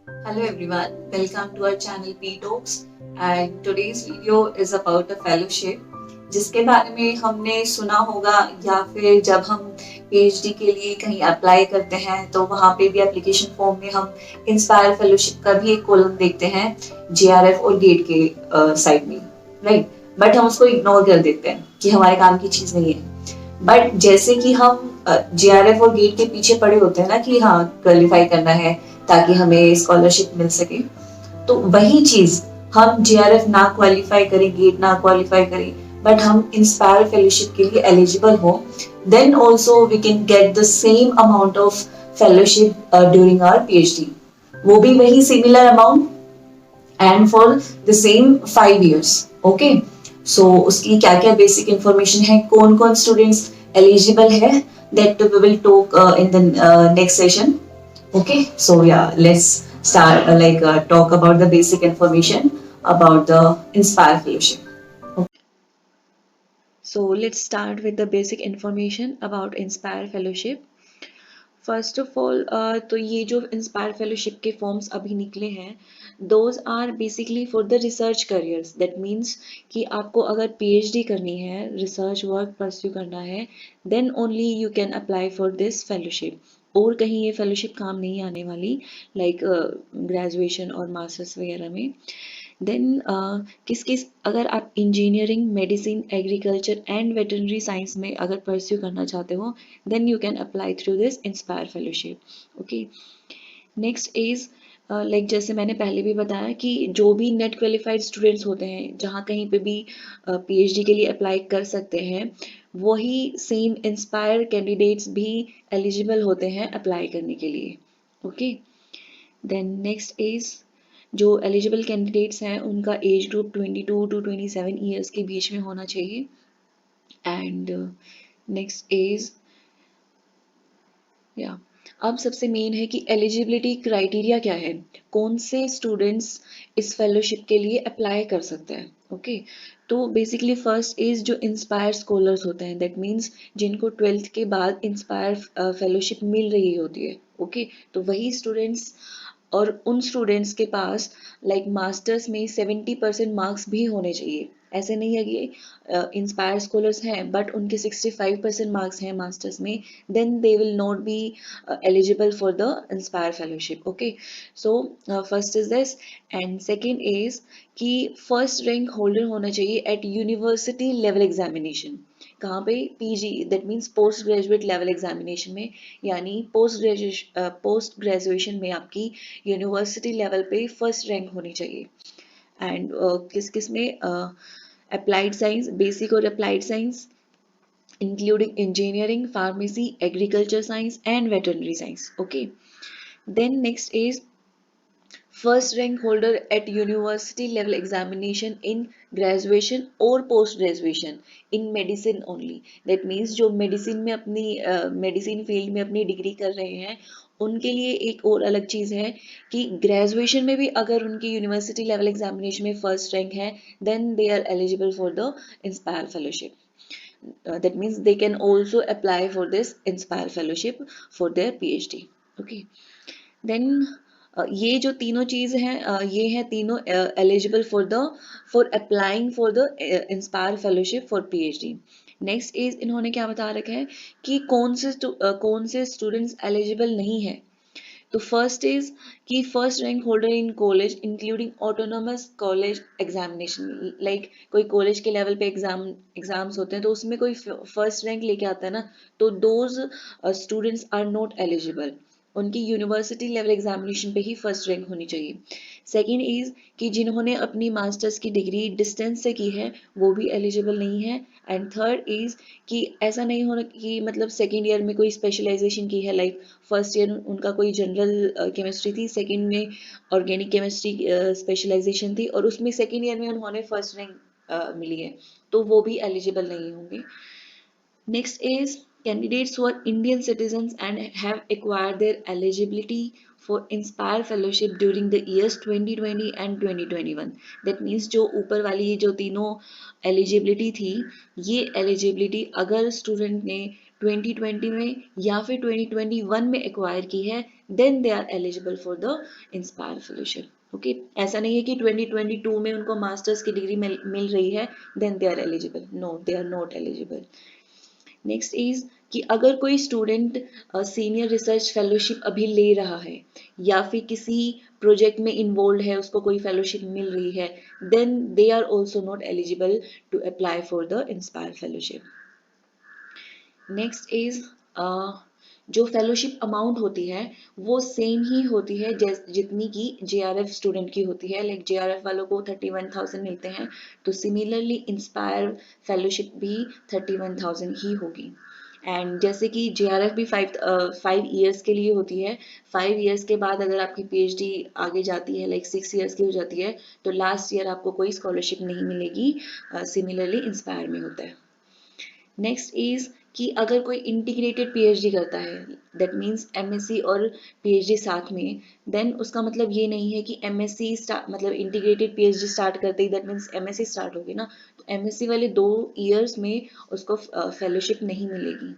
Hello everyone, welcome to our channel P Talks and today's video is about a fellowship जिसके बारे में हमने सुना होगा या फिर जब हम पीएचडी के लिए कहीं अप्लाई करते हैं तो वहाँ पे भी एप्लीकेशन फॉर्म में हम इंस्पायर फेलोशिप का भी एक कॉलम देखते हैं जेआरएफ और गेट के साइड में, राइट। बट हम उसको इग्नोर कर देते हैं कि हमारे काम की चीज नहीं है। बट जैसे कि हम जेआरएफ और गेट के पीछे पड़े होते हैं ना कि हाँ क्वालिफाई करना है ताकि हमें स्कॉलरशिप मिल सके, तो वही चीज हम जेआरएफ ना क्वालिफाई करें, गेट ना क्वालिफाई करें, बट हम इंस्पायर फेलोशिप के लिए एलिजिबल हो, then also we can get the same amount of fellowship during our PhD, वो भी वही similar amount and for the same 5 years। Okay, so उसकी क्या क्या बेसिक इंफॉर्मेशन है, कौन कौन स्टूडेंट्स एलिजिबल है, that we will talk in the next session. Okay, so yeah, let's start talk about the basic information about the Inspire Fellowship. Okay. So let's start with the basic information about Inspire Fellowship. First of all तो ये जो inspire fellowship के forms अभी निकले हैं, those are basically for the research careers. That means कि आपको अगर पीएचडी करनी है, रिसर्च वर्क परस्यू करना है, then only you can apply for this fellowship. और कहीं ये फेलोशिप काम नहीं आने वाली, लाइक ग्रेजुएशन और मास्टर्स वगैरह में। देन किस किस अगर आप engineering, medicine, agriculture and veterinary science में अगर परस्यू करना चाहते हो, then you can apply through this Inspire Fellowship. Okay. Next is like जैसे मैंने पहले भी बताया कि जो भी नेट क्वालिफाइड स्टूडेंट्स होते हैं, जहाँ कहीं पे भी पीएचडी के लिए अप्लाई कर सकते हैं, वही सेम इंस्पायर कैंडिडेट्स भी एलिजिबल होते हैं अप्लाई करने के लिए। ओके। देन नेक्स्ट इज जो एलिजिबल कैंडिडेट्स हैं उनका एज ग्रुप 22 to 27 ईयर्स के बीच में होना चाहिए। एंड नेक्स्ट इज या अब सबसे मेन है कि एलिजिबिलिटी क्राइटेरिया क्या है, कौन से स्टूडेंट्स इस फेलोशिप के लिए अप्लाई कर सकते हैं। ओके। तो बेसिकली फर्स्ट इज जो इंस्पायर स्कॉलर्स होते हैं, दैट मीन्स जिनको 12th के बाद इंस्पायर फेलोशिप मिल रही होती है। ओके। तो वही स्टूडेंट्स और उन स्टूडेंट्स के पास लाइक मास्टर्स में 70% मार्क्स भी होने चाहिए। ऐसे नहीं है कि इंस्पायर स्कॉलर्स हैं बट उनके 65% मार्क्स हैं मास्टर्स में, then they will not be eligible for the inspire fellowship. Okay. So first is this and second is कि फर्स्ट रैंक होल्डर होना चाहिए एट यूनिवर्सिटी लेवल एग्जामिनेशन। कहाँ पे? PG, that means post graduate level examination में, यानी post graduation में आपकी university level पे फर्स्ट रैंक होनी चाहिए। एंड किस किस में? अप्लाइड साइंस, बेसिक और applied science, including engineering, pharmacy, agriculture science and veterinary science. Okay. Then next is first rank holder at university level examination in graduation or post graduation in medicine only। that means जो medicine में अपनी medicine field में अपनी degree कर रहे हैं, उनके लिए एक और अलग चीज़ है कि ग्रेजुएशन में भी अगर उनकी यूनिवर्सिटी लेवल एग्जामिनेशन में फर्स्ट रैंक है, then they are eligible for the inspire fellowship. that means they can also apply for this inspire fellowship for their phd। okay। Then ये जो तीनों चीज़ हैं, ये हैं तीनों eligible for applying for the inspire fellowship for PhD. Next is इन्होंने क्या बता रखा है कि कौन से स्टूडेंट्स एलिजिबल नहीं है। तो फर्स्ट इज कि first rank holder in college including autonomous college examination. Like कोई कॉलेज के लेवल पे एग्जाम्स होते हैं तो उसमें कोई फर्स्ट रैंक लेके आता है ना, तो those students are not eligible. उनकी यूनिवर्सिटी लेवल एग्जामिनेशन पे ही फर्स्ट रैंक होनी चाहिए। सेकंड इज कि जिन्होंने अपनी मास्टर्स की डिग्री डिस्टेंस से की है वो भी एलिजिबल नहीं है। एंड थर्ड इज कि ऐसा नहीं होना कि मतलब सेकेंड ईयर में कोई स्पेशलाइजेशन की है, लाइक फर्स्ट ईयर उनका कोई जनरल केमिस्ट्री थी, सेकेंड में ऑर्गेनिक केमिस्ट्री स्पेशलाइजेशन थी और उसमें सेकेंड ईयर में उन्होंने फर्स्ट रैंक मिली है, तो वो भी एलिजिबल नहीं होंगे। Next is candidates who are Indian citizens and have acquired their eligibility for Inspire Fellowship during the years 2020 and 2021। That means जो ऊपर वाली ये जो तीनों एलिजिबिलिटी थी, ये एलिजिबिलिटी अगर स्टूडेंट ने 2020 में या फिर 2021 में एक्वायर की है, then they are eligible for the inspire fellowship. Okay, ऐसा नहीं है कि 2022 में उनको मास्टर्स की डिग्री मिल रही है then they are eligible, no they are not eligible. Next is कि अगर कोई स्टूडेंट सीनियर रिसर्च फेलोशिप अभी ले रहा है या फिर किसी प्रोजेक्ट में इन्वॉल्व है, उसको कोई फेलोशिप मिल रही है, then they are also not eligible to apply for the inspire fellowship. Next is जो फेलोशिप अमाउंट होती है वो सेम ही होती है जितनी की JRF स्टूडेंट की होती है। लाइक JRF वालों को 31,000 मिलते हैं, तो सिमिलरली इंस्पायर फेलोशिप भी 31,000 ही होगी। एंड जैसे कि JRF भी 5 ईयर्स के लिए होती है, 5 ईयर्स के बाद अगर आपकी PhD आगे जाती है, लाइक 6 ईयर्स की हो जाती है, तो लास्ट ईयर आपको कोई स्कॉलरशिप नहीं मिलेगी। सिमिलरली इंस्पायर में होता है। नेक्स्ट इज कि अगर कोई इंटीग्रेटेड PhD करता है, दैट मीन्स MSc और PhD साथ में, देन उसका मतलब ये नहीं है कि MSc मतलब इंटीग्रेटेड PhD स्टार्ट करते ही दैट मीन्स MSc स्टार्ट होगी ना, तो MSc वाले 2 ईयर्स में उसको फेलोशिप नहीं मिलेगी।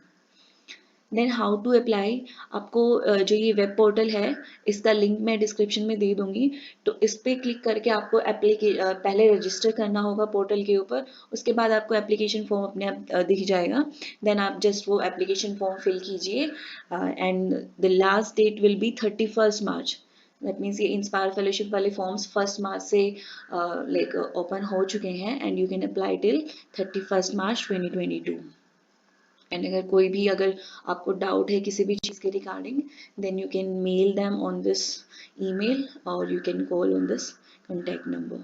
देन हाउ टू अप्लाई, आपको जो ये वेब पोर्टल है इसका लिंक मैं डिस्क्रिप्शन में दे दूंगी, तो इस पर क्लिक करके आपको पहले रजिस्टर करना होगा पोर्टल के ऊपर, उसके बाद आपको एप्लीकेशन फॉर्म अपने आप दिख जाएगा। देन आप जस्ट वो एप्लीकेशन फॉर्म फिल कीजिए and the last date will be 31 March. That means ये इंस्पायर फेलोशिप वाले फॉर्म्स 1 मार्च से लाइक ओपन हो चुके हैं and you can apply till 31 March 2022। And अगर आपको डाउट है किसी भी चीज़ के regarding, then you can mail them on this email और you can call on this contact number.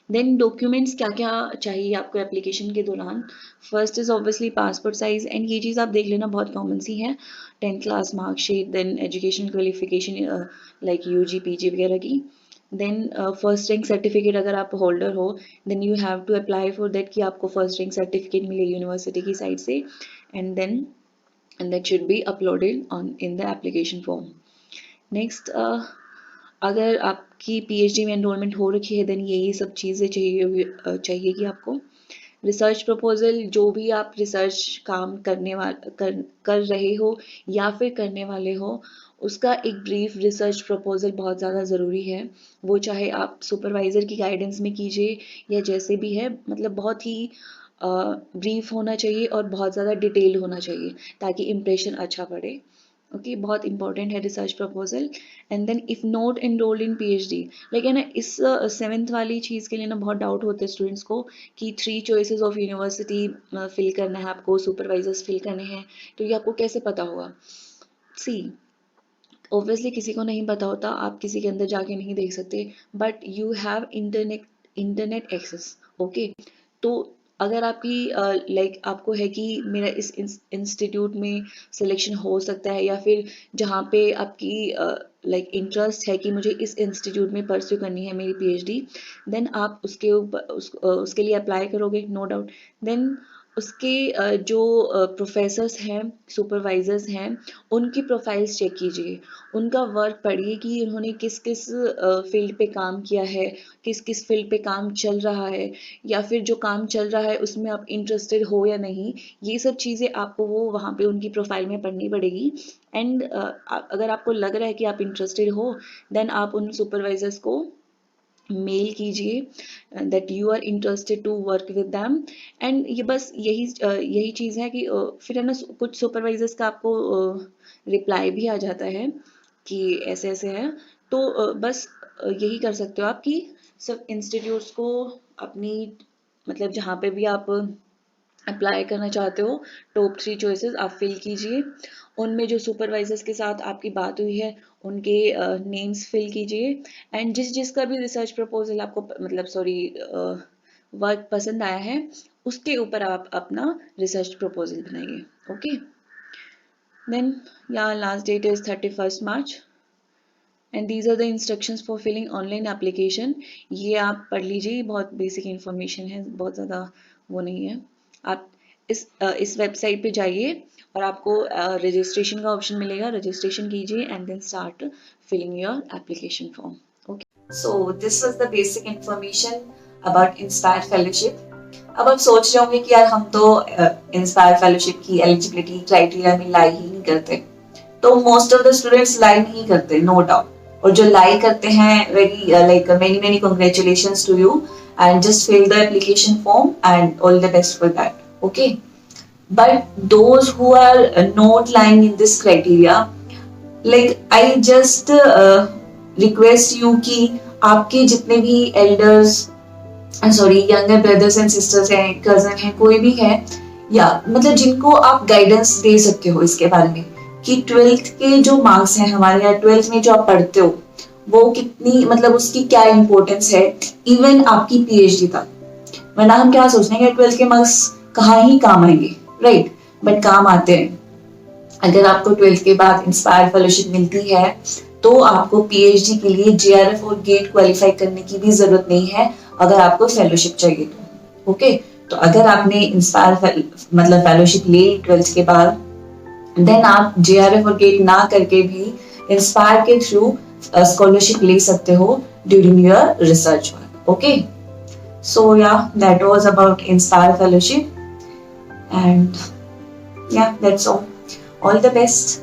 Then documents क्या क्या चाहिए आपको एप्लीकेशन के दौरान। First is obviously passport size, and ये चीज़ आप देख लेना बहुत कॉमन सी है, 10th class marksheet, then education qualification like UG PG वगैरह की। देन फर्स्ट रैंक सर्टिफिकेट अगर आप होल्डर हो, then you have to apply for that कि आपको फर्स्ट रैंक सर्टिफिकेट मिले यूनिवर्सिटी की साइड से, and then and that should be uploaded on in the application form. Next, अगर आपकी PhD में एनरोलमेंट हो रखी है देन यही सब चीज़ें चाहिएगी आपको। रिसर्च प्रपोजल, जो भी आप रिसर्च काम कर रहे हो या फिर करने वाले हो, उसका एक ब्रीफ रिसर्च प्रपोजल बहुत ज़्यादा ज़रूरी है। वो चाहे आप सुपरवाइज़र की गाइडेंस में कीजिए या जैसे भी है, मतलब बहुत ही ब्रीफ होना चाहिए और बहुत ज़्यादा डिटेल होना चाहिए ताकि इम्प्रेशन अच्छा पड़े। ओके, बहुत इंपॉर्टेंट है research proposal. And then if not enrolled in PhD, लेकिन ना इस 7th वाली चीज़ के लिए ना बहुत डाउट होते हैं स्टूडेंट्स को कि 3 चॉइसेस ऑफ यूनिवर्सिटी फिल करना है आपको, सुपरवाइजर्स फिल करने हैं, तो ये आपको कैसे पता होगा। सी, ऑब्वियसली किसी को नहीं पता होता, आप किसी के अंदर जाके नहीं देख सकते, but you have internet access. Okay, तो अगर आपकी लाइक आपको है कि मेरा इस इंस्टीट्यूट में सिलेक्शन हो सकता है, या फिर जहाँ पे आपकी लाइक इंटरेस्ट है कि मुझे इस इंस्टीट्यूट में परस्यू करनी है मेरी PhD, देन आप उसके लिए अप्लाई करोगे, नो डाउट। देन उसके जो प्रोफेसर्स हैं, सुपरवाइजर्स हैं, उनकी प्रोफाइल्स चेक कीजिए, उनका वर्क पढ़िए कि उन्होंने किस किस फील्ड पे काम किया है, किस किस फील्ड पे काम चल रहा है, या फिर जो काम चल रहा है उसमें आप इंटरेस्टेड हो या नहीं, ये सब चीज़ें आपको वो वहाँ पे उनकी प्रोफाइल में पढ़नी पड़ेगी। एंड अगर आपको लग रहा है कि आप इंटरेस्टेड हो, देन आप उन सुपरवाइजर्स को मेल कीजिए that you are interested to work with them. And ये बस यही चीज़ है कि फिर है ना, कुछ सुपरवाइजर्स का आपको रिप्लाई भी आ जाता है कि ऐसे ऐसे है, तो बस यही कर सकते हो आप कि सब इंस्टीट्यूट्स को अपनी मतलब जहाँ पे भी आप अप्लाई करना चाहते हो, टॉप 3 चॉइसेस आप फिल कीजिए, उनमें जो सुपरवाइजर्स के साथ आपकी बात हुई है उनके नेम्स फिल कीजिए, एंड जिसका भी रिसर्च प्रपोजल आपको मतलब वर्क पसंद आया है उसके ऊपर आप अपना रिसर्च प्रपोजल बनाइए। ओके, देन या last date is 31 March and these are the instructions for filling online application. ये आप पढ़ लीजिए, बहुत बेसिक इन्फॉर्मेशन है, बहुत ज़्यादा वो नहीं है। आप इस वेबसाइट पे जाइए और आपको रजिस्ट्रेशन का ऑप्शन मिलेगा, रजिस्ट्रेशन कीजिए and then start filling your application form. Okay, So this was the basic information about Inspire Fellowship. अब आप सोच रहे होंगे कि यार हम तो इंस्पायर फेलोशिप की एलिजिबिलिटी क्राइटेरिया में लाई ही नहीं करते, तो most of the students lie नहीं करते, नो डाउट। और जो लाई करते हैं, very like many many congratulations to you and just fill the application form and all the best for that, okay. But those who are not lying in this criteria, like I just request you कि आपके जितने भी elders, sorry younger brothers and sisters हैं, cousin हैं, कोई भी है, या मतलब जिनको आप गाइडेंस दे सकते हो इसके बारे में कि 12th के जो मार्क्स हैं हमारे, या 12th में जो आप पढ़ते हो वो कितनी, मतलब उसकी क्या इंपॉर्टेंस है इवन आपकी पीएचडी तक। वरना हम क्या सोचते हैं कि 12th के मार्क्स कहाँ ही काम आएंगे, राइट, बट काम आते हैं। अगर आपको 12th के बाद इंस्पायर फेलोशिप मिलती है तो आपको पीएचडी के लिए जेआरएफ और गेट क्वालिफाई करने की भी जरूरत नहीं है अगर आपको फेलोशिप चाहिए तो, ओके। तो अगर आपने इंस्पायर मतलब फेलोशिप ले 12th के बाद, देन आप जेआरएफ और गेट ना करके भी इंस्पायर के थ्रू स्कॉलरशिप ले सकते हो during your research work, okay. So yeah that was about inspire fellowship and yeah that's all the best.